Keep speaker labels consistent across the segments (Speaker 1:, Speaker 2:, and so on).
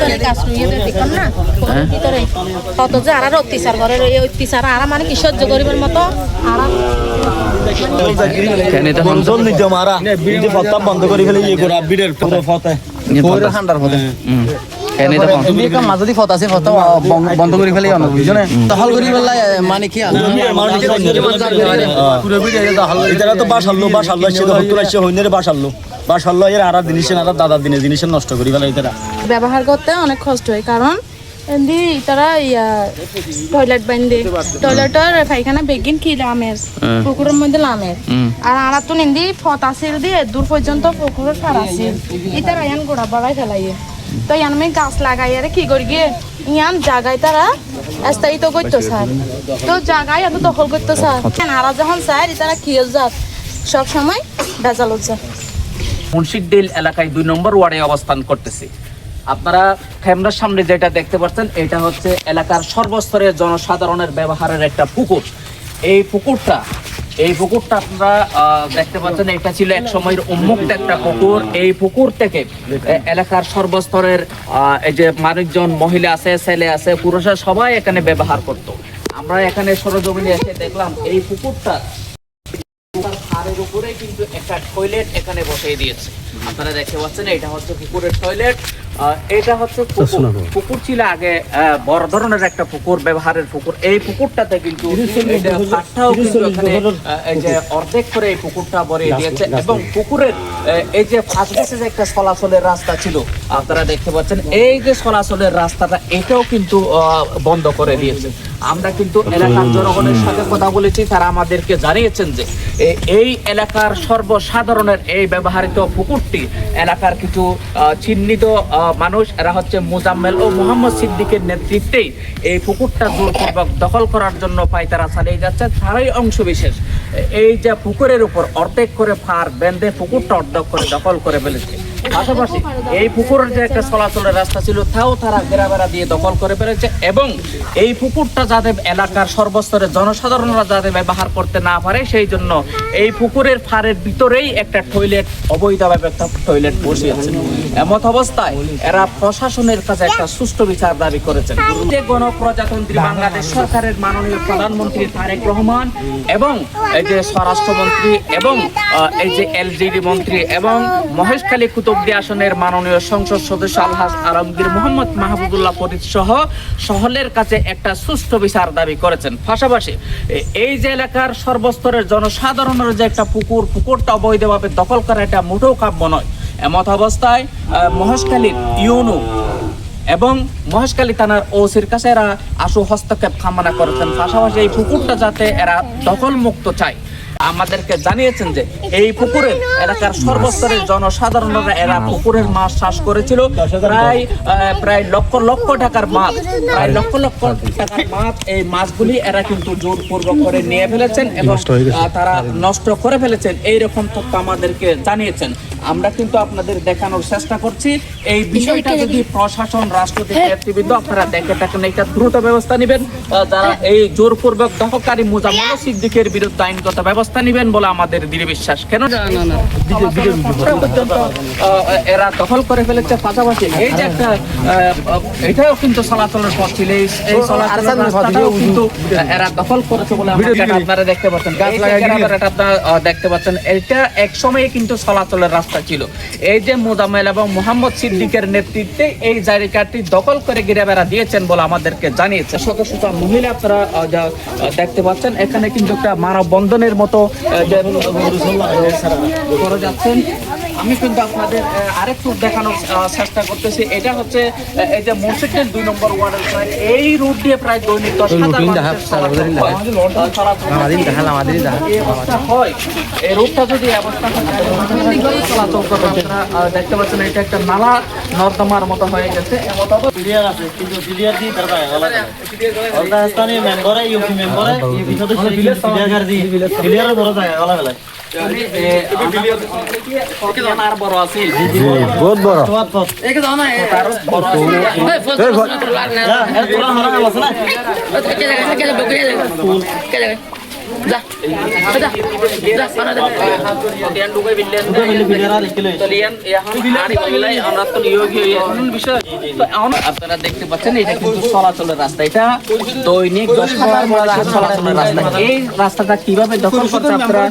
Speaker 1: ভিতরে কাজ রইয়ে দেখুন না ভিতরে কত যে আর অত্যাচার করে এই অত্যাচার আর মানে কি সহ্য করিবার মতো আর
Speaker 2: কেন এটা
Speaker 3: বন্ধন নিতে মারা এই ফতা বন্ধ করে ফেলে এই গোরা বিড়ের পুরো ফতা
Speaker 2: পুরো ঠান্ডার ফতা কেন এটা
Speaker 4: এমনি কাম মাঝদি ফত আছে ফত বন্ধ করে ফেলে অন্য বুঝছো না দখল করে ফেলে মানে কি
Speaker 3: পুরো বিড়ে দখল এটা তো বাসাল্লো সে তো হতুর আসছে হইনের বাসাল্লো এর আর জিনিসের আর দাদার দিনে জিনিসের নষ্ট করি ফেলে এটা
Speaker 1: ব্যবহার করতে অনেক কষ্ট হয় কারণ এমনি তারা টয়লেট বান্ধে টয়লেটের পায়খানা বেগিন কি লামের পুকুরের মধ্যে লামের আর আরা তো নিন্দি ফত আসিল দিয়ে দূর পর্যন্ত পুকুরের সার আসিল এটা ইয়ান গোড়া বাড়াই ফেলাইয়ে তো ইয়ান আমি গাছ লাগাই আর কি করি গিয়ে ইয়ান জাগায় তারা স্থায়িত করতো স্যার তো জাগায় এত দখল করতো স্যার আরা যখন স্যার তারা কি যাত সব সময় ভেজাল হচ্ছে
Speaker 5: মুন্সিডেল এলাকায় 2 নম্বর ওয়ার্ডে অবস্থান করতেছি। আপনারা ক্যামেরার সামনে যেটা দেখতে পাচ্ছেন এটা হচ্ছে এলাকার সর্বস্তরের জনসাধারণের ব্যবহারের একটা পুকুর। এই পুকুরটা আপনারা দেখতে পাচ্ছেন এটা ছিল এক সময়ের উন্মুক্ত একটা পুকুর। এই পুকুর থেকে এলাকার সর্বস্তরের এই যে মানুষজন মহিলা আছে ছেলে আছে পুরুষ সবাই এখানে ব্যবহার করত। আমরা এখানে সরজমিনে এসে দেখলাম এই পুকুরটা খালের উপরে কিন্তু একটা টয়লেট এখানে বসিয়ে দিয়েছে। আপনারা দেখতে পাচ্ছেন এটা হচ্ছে পুকুরের টয়লেট। এটা হচ্ছে পুকুর ছিল আগে বড় ধরনের একটা পুকুর ব্যবহারের পুকুর। এই পুকুরটাতে কিন্তু এই যে অর্ধেক করে এই পুকুরটা ভরিয়ে দিয়েছে এবং পুকুরের এই যে ফাঁসগাছে যে একটা চলাচলের রাস্তা ছিল আপনারা দেখতে পাচ্ছেন এই যে চলাচলের রাস্তাটা এটাও কিন্তু বন্ধ করে দিয়েছে। আমরা কিন্তু এলাকার জনগণের সাথে কথা বলেছি, তারা আমাদেরকে জানিয়েছেন যে এই এলাকার সর্বসাধারণের এই ব্যবহৃত পুকুরটি এলাকার কিছু চিহ্নিত মানুষ এরা হচ্ছে মুজাম্মেল ও মোহাম্মদ সিদ্দিকের নেতৃত্বেই এই পুকুরটা জোরপূর্বক দখল করার জন্য পায়তারা চালিয়ে যাচ্ছে। তারাই অংশ বিশেষ এই যে পুকুরের উপর অর্ধেক করে ফার বেঁধে পুকুরটা অর্ধেক করে দখল করে ফেলেছে। পাশাপাশি এই পুকুরের যে একটা চলাচলের রাস্তা ছিল তাও তারা ঘেরাবেড়া দিয়ে দখল করে ফেলেছে এবং এই পুকুরটা যাতে এলাকার সর্বস্তরের জনসাধারণরা যাতে ব্যবহার করতে না পারে সেই জন্য এই পুকুরের ফারের ভিতরেই একটা টয়লেট অবৈধভাবে একটা টয়লেট বসিয়েছে। এমত অবস্থায় এরা প্রশাসনের কাছে একটা সুষ্ঠু বিচার দাবি করেছেন। যে গণপ্রজাতন্ত্রী বাংলাদেশ সরকারের মাননীয় প্রধানমন্ত্রী তারেক রহমান এবং এই যে স্বরাষ্ট্রমন্ত্রী এবং এই যে এলজিডি মন্ত্রী এবং মহেশখালী কুতুবদি আসনের মাননীয় সংসদ সদস্য আলহাজ আলমগীর মোহাম্মদ মাহবুবুল্লাহ ফরিদ সহ সকলের কাছে একটা সুষ্ঠু বিচার দাবি করেছেন। পাশাপাশি এই যে এলাকার সর্বস্তরের জনসাধারণের যে একটা পুকুরটা অবৈধভাবে দখল করা এটা মোটেও কাম্য নয়। এমত অবস্থায় মহেশখালীর ইউনু এবং মহেশখালী থানার ওসির কাছে এরা আশু হস্তক্ষেপ কামনা করেছেন। পাশাপাশি এই পুকুরটা যাতে এরা দখল মুক্ত চায় আমাদেরকে জানিয়েছেন যে এই পুকুরের এলাকার সর্বস্তরের জনসাধারণরা এরা পুকুরের মাছ চাষ করেছিল প্রায় লক্ষ টাকার মাছ এই মাছগুলি এরা কিন্তু জোরপূর্বক করে নিয়ে ফেলেছেন এবং তারা নষ্ট করে ফেলেছেন এইরকম তথ্য আমাদেরকে জানিয়েছেন। আমরা কিন্তু আপনাদের দেখানোর চেষ্টা করছি এই বিষয়টা যদি প্রশাসন রাষ্ট্রপতি নেতৃবৃন্দ আপনারা দেখে থাকেন এটা দ্রুত ব্যবস্থা নেবেন। যারা এই জোরপূর্বক দখলকারী মুজাম্মেল সিদ্দিকের বিরুদ্ধে আইনগত ব্যবস্থা নেবেন বলে আমাদের দৃঢ় বিশ্বাস। কেন এরা দখল করে ফেলেছে। পাশাপাশি এই যে একটা এটাও কিন্তু চলাচলের পথ ছিল এই চলাচলের রাস্তাটাও কিন্তু এরা দখল করেছে বলে আপনারা দেখতে পাচ্ছেন। আপনারা দেখতে পাচ্ছেন এটা এক সময়ে কিন্তু চলাচলের রাস্তা ছিল। এই যে মুজাম্মেল এবং মোহাম্মদ সিদ্দিকের নেতৃত্বে এই জায়গাটি দখল করে ঘিরেবেড়া দিয়েছেন বলে আমাদেরকে জানিয়েছে। শত শত মহিলা আপনারা দেখতে পাচ্ছেন এখানে কিন্তু একটা মানববন্ধনের মতো করে যাচ্ছেন। আমি কিন্তু আপনাদের আরেকটু দেখানোর চেষ্টা করতেছি। এটা হচ্ছে এই যে মুন্সিডেল 2 নম্বর ওয়ার্ডের এই রুট দিয়ে প্রায় দৈনিক 10,000 হয়। এই রুটটা যদি চলাচল করে দেখতে পাচ্ছেন এটা একটা নালা নর্দমার মতো হয়ে গেছে।
Speaker 3: বহুত বড়
Speaker 5: যা যা যা পানা দে ইয়ান ঢুকাই বিল্লেন তলিয়ান এখন আড়ি বলাই আমরা তো এখন বিষয় তো এখন আপনারা দেখতে পাচ্ছেন এটা কিন্তু চলাচলের রাস্তা, এটা দৈনিক 10,000 মহিলা চলাচলের রাস্তা। এই রাস্তাটা কিভাবে দখল করছে আপনারা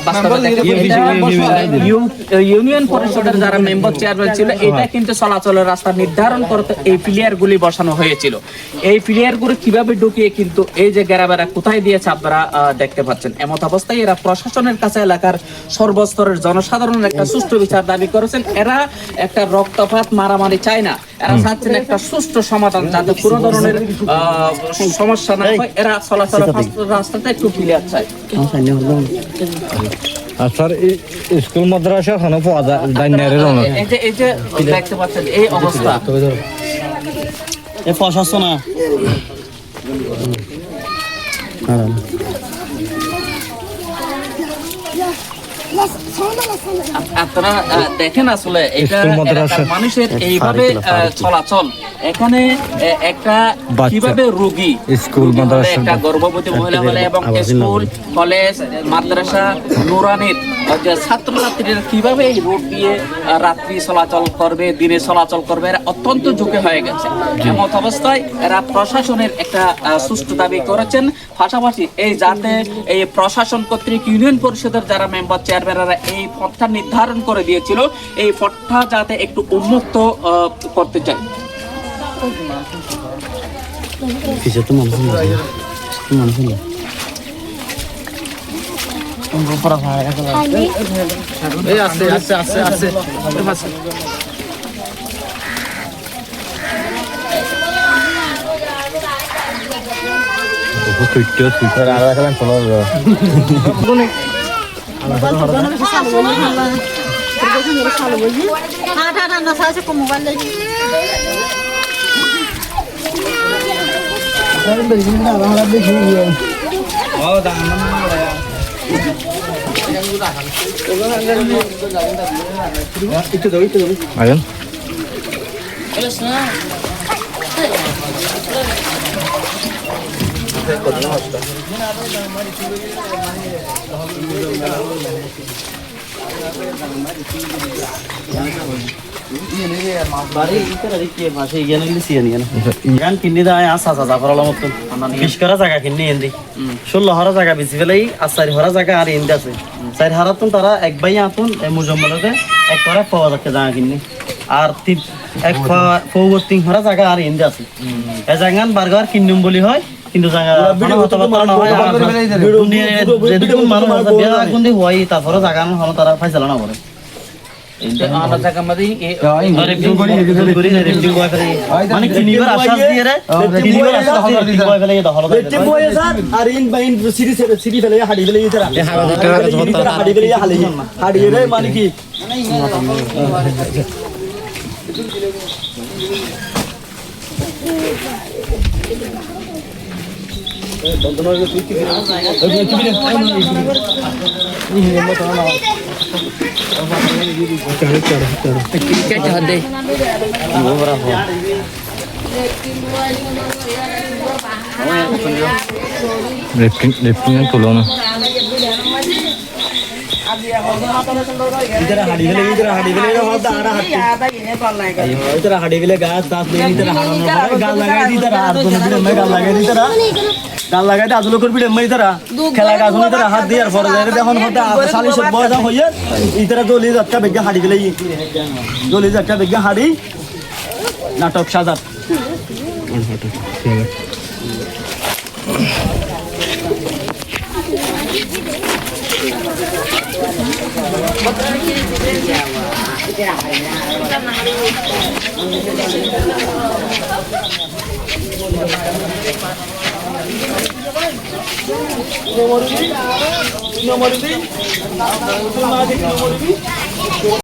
Speaker 5: বাস্তবে দেখেন। ইউনিয়ন পরিষদের যারা মেম্বার চেয়ারম্যান ছিল, এটা কিন্তু চলাচলের রাস্তা নির্ধারণ করতে এই প্লেয়ার গুলি বসানো হয়েছিল। এই প্লেয়ার গুলো কিভাবে ঢুকিয়ে কিন্তু এই যে গ্রামেরা কোথায় দিয়েছে আপনারা দেখতে পাচ্ছেন। এমত অবস্থায় এরা প্রশাসনের কাছে এলাকার সর্বস্তরের জনসাধারণের একটা সুষ্ঠু বিচার দাবি করেছেন। এরা একটা রক্তপাত মারামারি চায় না, এরা চাচ্ছেন একটা সুষ্ঠু সমাধান, যাতে কোনো ধরনের সমস্যা না হয়। এরা চলাচলের রাস্তাটা একটু ক্লিয়ার চায়।
Speaker 2: আর স্যার স্কুল মাদ্রাসা খানো পাওয়া যায়
Speaker 5: এই যে দেখতে পাচ্ছেন এই অবস্থা।
Speaker 3: এ প্রশাসন না
Speaker 5: আপনারা দেখেন আসলে এটা মানুষের এইভাবে চলাচল। এখানে একটা কিভাবে রোগী
Speaker 2: স্কুল মাদ্রাসা
Speaker 5: একটা গর্ভবতী মহিলা বলে এবং স্কুল কলেজ মাদ্রাসা নুরানির যে ছাত্রছাত্রীরা কিভাবে এই রোড দিয়ে রাত্রি চলাচল করবে, দিনে চলাচল করবে, এরা অত্যন্ত ঝুঁকি হয়ে গেছে। এমন অবস্থায় এরা প্রশাসনের একটা সুষ্ঠু দাবি করেছেন। পাশাপাশি এই যাতে এই প্রশাসন কর্তৃক ইউনিয়ন পরিষদের যারা মেম্বার চেয়ারম্যানরা এই পথটা নির্ধারণ করে দিয়েছিল, এই পথটা যাতে একটু উন্মুক্ত করতে চায়।
Speaker 2: আয়ন
Speaker 3: ইয়ান কিনি দেয় আসা চাচা করার মতন 20 করা জায়গা কিনি এন্দি 16 হারা জায়গা বেশি ফেলাই আর 4 হারা জায়গা আর এন্দি আছে 4 হারাতুন তারা এক ভাই আতুন মুজম্মলতে এক করে পাওয়া যাচ্ছে জায়গা কিনি আর এক ফৌর 3 হারা জায়গা আর এন্দি আছে এই জায়গান বারগার কিনুম বলি হয় কিন্তু জায়গা কথাবার্তা না হয় যেদিকে মানুষ বিয়া কোন হয় তারপরে জায়গা না তারা ফাইসালা না করে মানে কিনিবার আশ্বাস দিয়ে রে কিনিবার আশ্বাস দিয়ে ফেলে দখল করে আর ইন বাইন সিরি ফেলে হাড়ি ফেলে ইতরা হাড়ি ফেলে হাড়ি রে মানে কি
Speaker 2: তুলো না
Speaker 3: इधर हाड़ी वाले होता आ रहा इधर हाड़ी वाले गाछ साथ में इधर हाड़ा गाल लगा दी इधर हाथ दोनों बिले में गाल लगा दी इधर गाल लगा दी आजलो कर बिले में इधर खेला गाछ में इधर हाथ दिया फर जाए देखन होता 40 बयस होइए इधर जोली जटका बेगा हाड़ी वाले जोली जटका बेगा हाड़ी नाटक साजा nomor ini